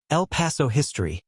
El Paso history.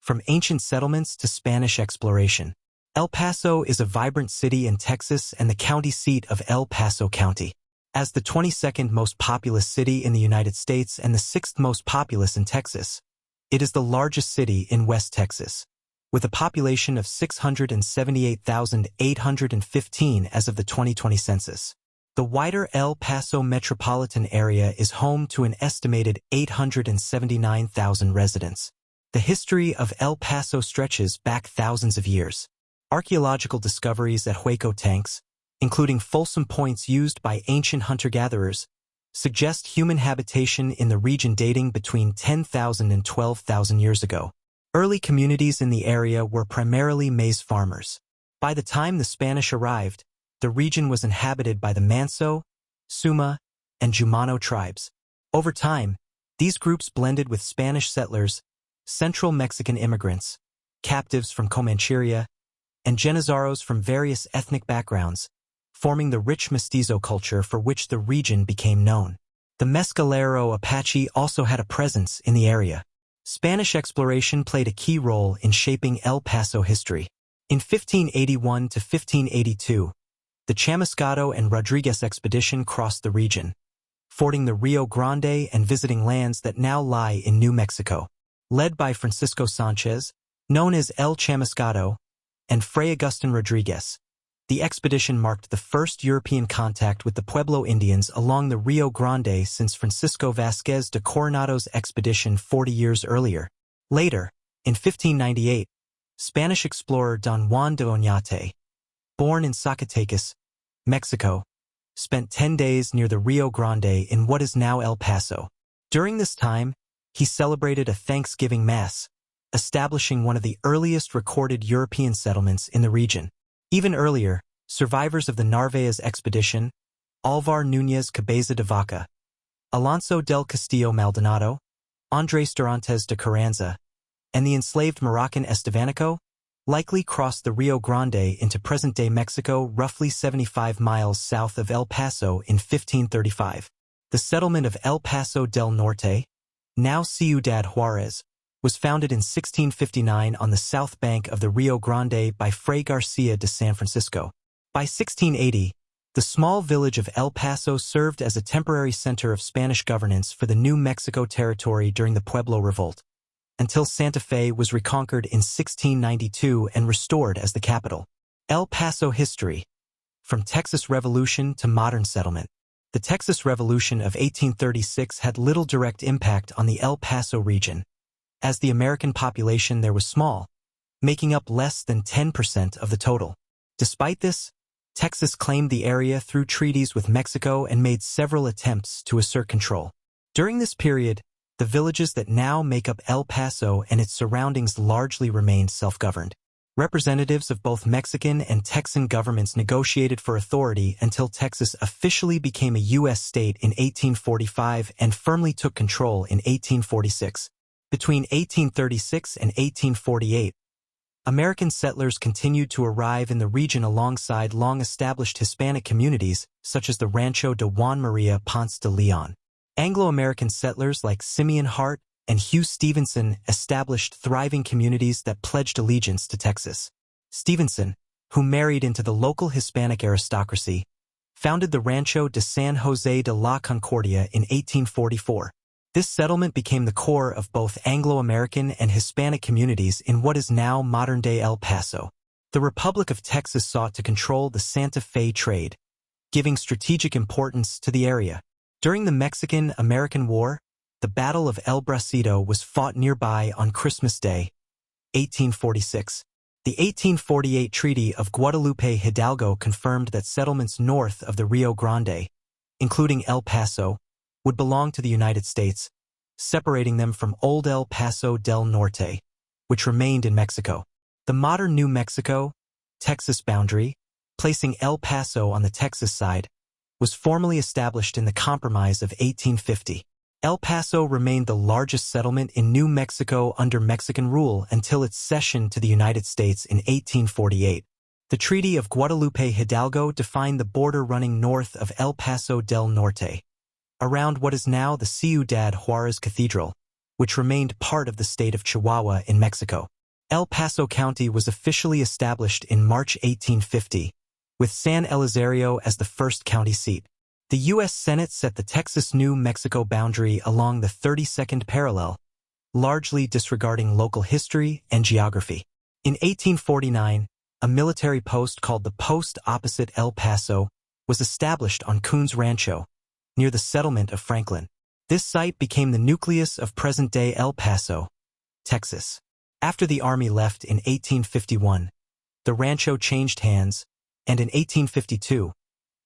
From ancient settlements to Spanish exploration. El Paso is a vibrant city in Texas and the county seat of El Paso County. As the 22nd most populous city in the United States and the 6th most populous in Texas, it is the largest city in West Texas, with a population of 678,815 as of the 2020 census. The wider El Paso metropolitan area is home to an estimated 879,000 residents. The history of El Paso stretches back thousands of years. Archaeological discoveries at Hueco tanks, including fulsome points used by ancient hunter-gatherers, suggest human habitation in the region dating between 10,000 and 12,000 years ago. Early communities in the area were primarily maize farmers. By the time the Spanish arrived, the region was inhabited by the Manso, Suma, and Jumano tribes. Over time, these groups blended with Spanish settlers, Central Mexican immigrants, captives from Comancheria, and Genazaros from various ethnic backgrounds, forming the rich mestizo culture for which the region became known. The Mescalero Apache also had a presence in the area. Spanish exploration played a key role in shaping El Paso history. In 1581 to 1582, the Chamuscado and Rodriguez expedition crossed the region, fording the Rio Grande and visiting lands that now lie in New Mexico. Led by Francisco Sanchez, known as El Chamuscado, and Fray Agustin Rodriguez, the expedition marked the first European contact with the Pueblo Indians along the Rio Grande since Francisco Vázquez de Coronado's expedition 40 years earlier. Later, in 1598, Spanish explorer Don Juan de Oñate, born in Zacatecas, Mexico, spent 10 days near the Rio Grande in what is now El Paso. During this time, he celebrated a Thanksgiving Mass, establishing one of the earliest recorded European settlements in the region. Even earlier, survivors of the Narvaez expedition, Alvar Núñez Cabeza de Vaca, Alonso del Castillo Maldonado, Andrés Dorantes de Carranza, and the enslaved Moroccan Estevanico, likely crossed the Rio Grande into present-day Mexico roughly 75 miles south of El Paso in 1535. The settlement of El Paso del Norte, now Ciudad Juárez, was founded in 1659 on the south bank of the Rio Grande by Fray Garcia de San Francisco. By 1680, the small village of El Paso served as a temporary center of Spanish governance for the New Mexico territory during the Pueblo Revolt, until Santa Fe was reconquered in 1692 and restored as the capital. El Paso history. From Texas Revolution to modern settlement. The Texas Revolution of 1836 had little direct impact on the El Paso region, as the American population there was small, making up less than 10% of the total. Despite this, Texas claimed the area through treaties with Mexico and made several attempts to assert control. During this period, the villages that now make up El Paso and its surroundings largely remained self-governed. Representatives of both Mexican and Texan governments negotiated for authority until Texas officially became a U.S. state in 1845 and firmly took control in 1846. Between 1836 and 1848, American settlers continued to arrive in the region alongside long-established Hispanic communities such as the Rancho de Juan Maria Ponce de Leon. Anglo-American settlers like Simeon Hart and Hugh Stevenson established thriving communities that pledged allegiance to Texas. Stevenson, who married into the local Hispanic aristocracy, founded the Rancho de San Jose de la Concordia in 1844. This settlement became the core of both Anglo-American and Hispanic communities in what is now modern-day El Paso. The Republic of Texas sought to control the Santa Fe trade, giving strategic importance to the area. During the Mexican-American War, the Battle of El Bracito was fought nearby on Christmas Day, 1846. The 1848 Treaty of Guadalupe Hidalgo confirmed that settlements north of the Rio Grande, including El Paso, would belong to the United States, separating them from Old El Paso del Norte, which remained in Mexico. The modern New Mexico, Texas boundary, placing El Paso on the Texas side, was formally established in the Compromise of 1850. El Paso remained the largest settlement in New Mexico under Mexican rule until its cession to the United States in 1848. The Treaty of Guadalupe Hidalgo defined the border running north of El Paso del Norte, around what is now the Ciudad Juárez Cathedral, which remained part of the state of Chihuahua in Mexico. El Paso County was officially established in March 1850, with San Elizario as the first county seat. The U.S. Senate set the Texas-New Mexico boundary along the 32nd parallel, largely disregarding local history and geography. In 1849, a military post called the Post opposite El Paso was established on Coons Rancho, near the settlement of Franklin. This site became the nucleus of present-day El Paso, Texas. After the Army left in 1851, the rancho changed hands, and in 1852,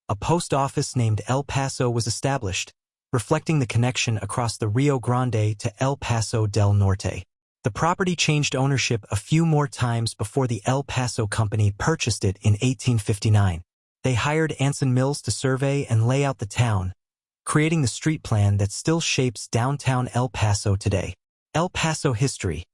a post office named El Paso was established, reflecting the connection across the Rio Grande to El Paso del Norte. The property changed ownership a few more times before the El Paso Company purchased it in 1859. They hired Anson Mills to survey and lay out the town, creating the street plan that still shapes downtown El Paso today. El Paso history.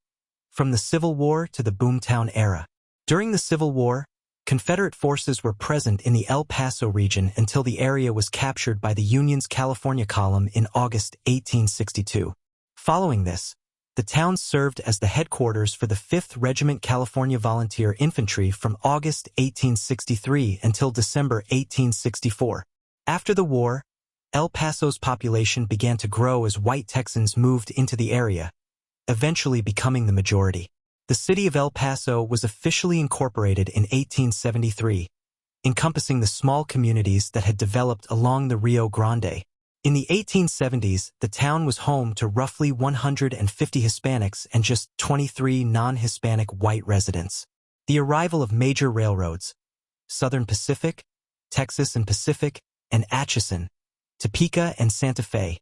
From the Civil War to the Boomtown era. During the Civil War, Confederate forces were present in the El Paso region until the area was captured by the Union's California Column in August 1862. Following this, the town served as the headquarters for the 5th Regiment California Volunteer Infantry from August 1863 until December 1864. After the war, El Paso's population began to grow as white Texans moved into the area, eventually becoming the majority. The city of El Paso was officially incorporated in 1873, encompassing the small communities that had developed along the Rio Grande. In the 1870s, the town was home to roughly 150 Hispanics and just 23 non-Hispanic white residents. The arrival of major railroads, Southern Pacific, Texas and Pacific, and Atchison, Topeka and Santa Fe,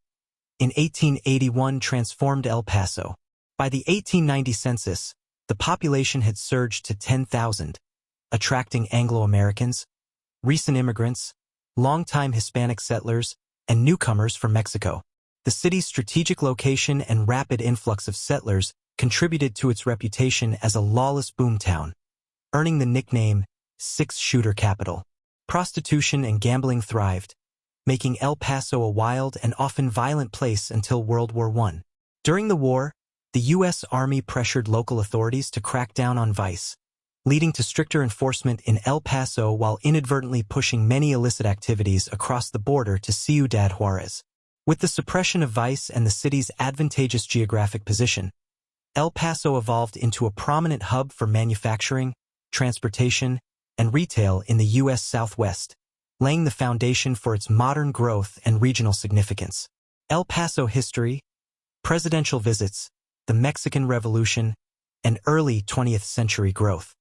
in 1881 transformed El Paso. By the 1890 census, the population had surged to 10,000, attracting Anglo-Americans, recent immigrants, longtime Hispanic settlers, and newcomers from Mexico. The city's strategic location and rapid influx of settlers contributed to its reputation as a lawless boomtown, earning the nickname six-shooter capital. Prostitution and gambling thrived, making El Paso a wild and often violent place until World War I. During the war, the U.S. Army pressured local authorities to crack down on vice, leading to stricter enforcement in El Paso while inadvertently pushing many illicit activities across the border to Ciudad Juarez. With the suppression of vice and the city's advantageous geographic position, El Paso evolved into a prominent hub for manufacturing, transportation, and retail in the U.S. Southwest, laying the foundation for its modern growth and regional significance. El Paso history, presidential visits, the Mexican Revolution, and early 20th century growth.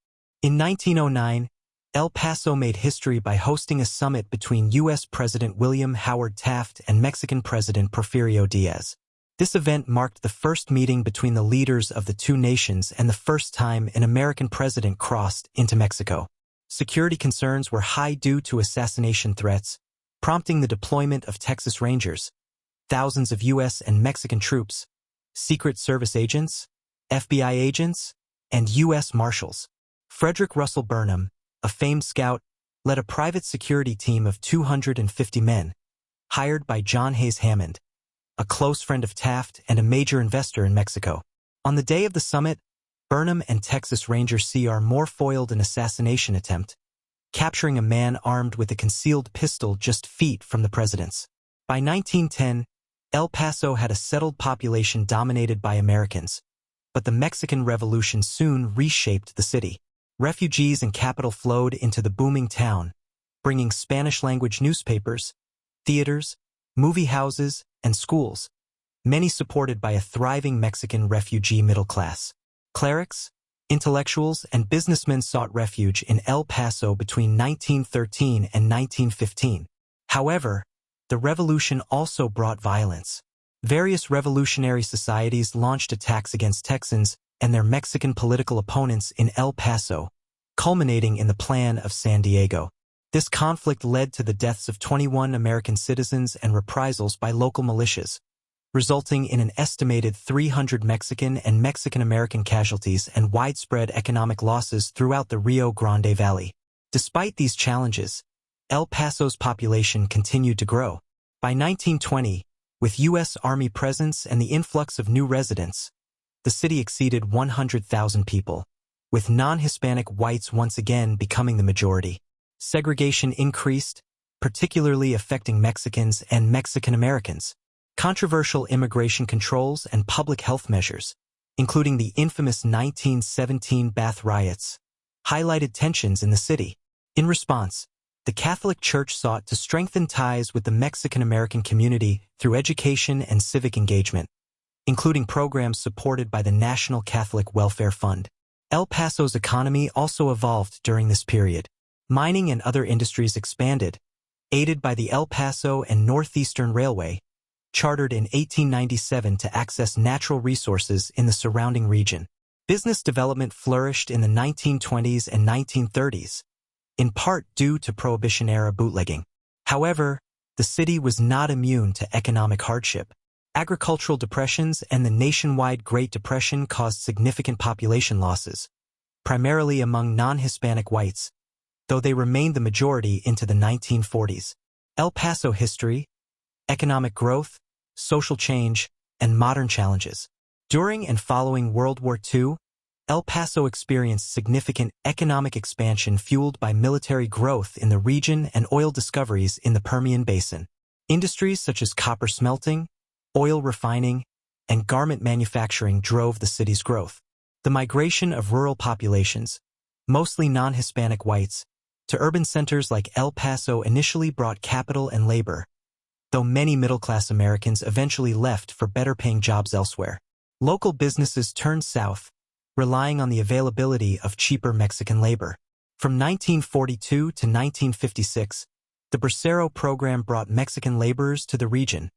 In 1909, El Paso made history by hosting a summit between U.S. President William Howard Taft and Mexican President Porfirio Diaz. This event marked the first meeting between the leaders of the two nations and the first time an American president crossed into Mexico. Security concerns were high due to assassination threats, prompting the deployment of Texas Rangers, thousands of U.S. and Mexican troops, Secret Service agents, FBI agents, and U.S. Marshals. Frederick Russell Burnham, a famed scout, led a private security team of 250 men, hired by John Hayes Hammond, a close friend of Taft and a major investor in Mexico. On the day of the summit, Burnham and Texas Ranger C.R. Moore foiled an assassination attempt, capturing a man armed with a concealed pistol just feet from the president's. By 1910, El Paso had a settled population dominated by Americans, but the Mexican Revolution soon reshaped the city. Refugees and capital flowed into the booming town, bringing Spanish-language newspapers, theaters, movie houses, and schools, many supported by a thriving Mexican refugee middle class. Clerics, intellectuals, and businessmen sought refuge in El Paso between 1913 and 1915. However, the revolution also brought violence. Various revolutionary societies launched attacks against Texans and their Mexican political opponents in El Paso, culminating in the Plan of San Diego. This conflict led to the deaths of 21 American citizens and reprisals by local militias, resulting in an estimated 300 Mexican and Mexican-American casualties and widespread economic losses throughout the Rio Grande Valley. Despite these challenges, El Paso's population continued to grow. By 1920, With U.S. Army presence and the influx of new residents, the city exceeded 100,000 people, with non-Hispanic whites once again becoming the majority. Segregation increased, particularly affecting Mexicans and Mexican Americans. Controversial immigration controls and public health measures, including the infamous 1917 Bath riots, highlighted tensions in the city. In response, the Catholic Church sought to strengthen ties with the Mexican American community through education and civic engagement, including programs supported by the National Catholic Welfare Fund. El Paso's economy also evolved during this period. Mining and other industries expanded, aided by the El Paso and Northeastern Railway, chartered in 1897 to access natural resources in the surrounding region. Business development flourished in the 1920s and 1930s, in part due to Prohibition-era bootlegging. However, the city was not immune to economic hardship. Agricultural depressions and the nationwide Great Depression caused significant population losses, primarily among non-Hispanic whites, though they remained the majority into the 1940s. El Paso history, economic growth, social change, and modern challenges. During and following World War II, El Paso experienced significant economic expansion fueled by military growth in the region and oil discoveries in the Permian Basin. Industries such as copper smelting, oil refining, and garment manufacturing drove the city's growth. The migration of rural populations, mostly non-Hispanic whites, to urban centers like El Paso initially brought capital and labor, though many middle-class Americans eventually left for better-paying jobs elsewhere. Local businesses turned south, relying on the availability of cheaper Mexican labor. From 1942 to 1956, the Bracero program brought Mexican laborers to the region,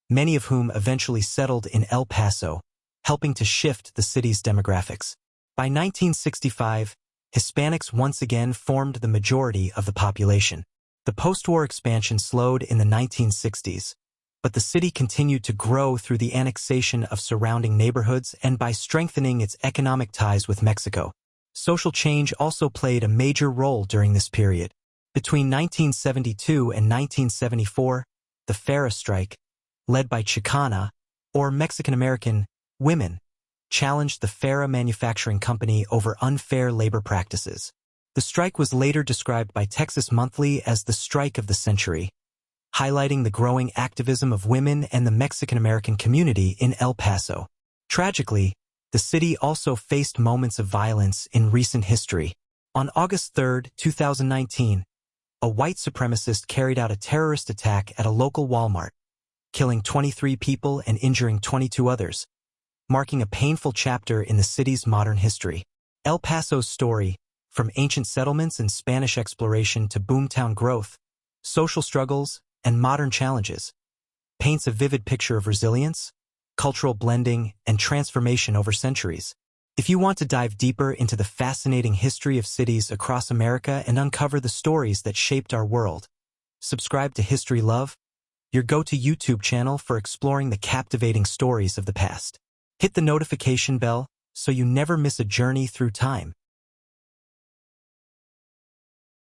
many of whom eventually settled in El Paso, helping to shift the city's demographics. By 1965, Hispanics once again formed the majority of the population. The post-war expansion slowed in the 1960s, but the city continued to grow through the annexation of surrounding neighborhoods and by strengthening its economic ties with Mexico. Social change also played a major role during this period. Between 1972 and 1974, the FARA strike, led by Chicana, or Mexican-American, women, challenged the FARA manufacturing company over unfair labor practices. The strike was later described by Texas Monthly as the strike of the century, highlighting the growing activism of women and the Mexican-American community in El Paso. Tragically, the city also faced moments of violence in recent history. On August 3, 2019, a white supremacist carried out a terrorist attack at a local Walmart, killing 23 people and injuring 22 others, marking a painful chapter in the city's modern history. El Paso's story, from ancient settlements and Spanish exploration to boomtown growth, social struggles, and modern challenges, paints a vivid picture of resilience, cultural blending, and transformation over centuries. If you want to dive deeper into the fascinating history of cities across America and uncover the stories that shaped our world, subscribe to History Love, your go-to YouTube channel for exploring the captivating stories of the past. Hit the notification bell so you never miss a journey through time.